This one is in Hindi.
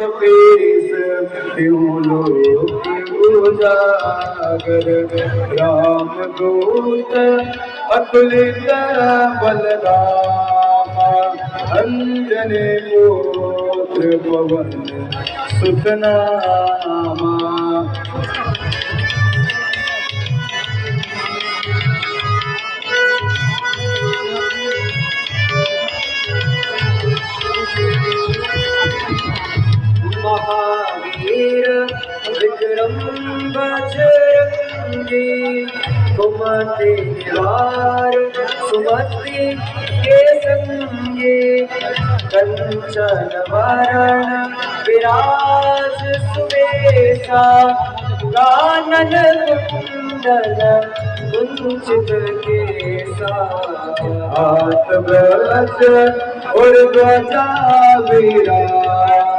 पेश क्यों लोक उजागर राम दूत अतुलित बलरामा अंजनी पुत्र पवन सुत नामा। महावीर विक्रम बजरंगी कुमति निवार सुमति के संगी कंचन वरण विराज सुवेशा कानन कुंडल कुंचित केसा हाथ कलश और ध्वजा विराज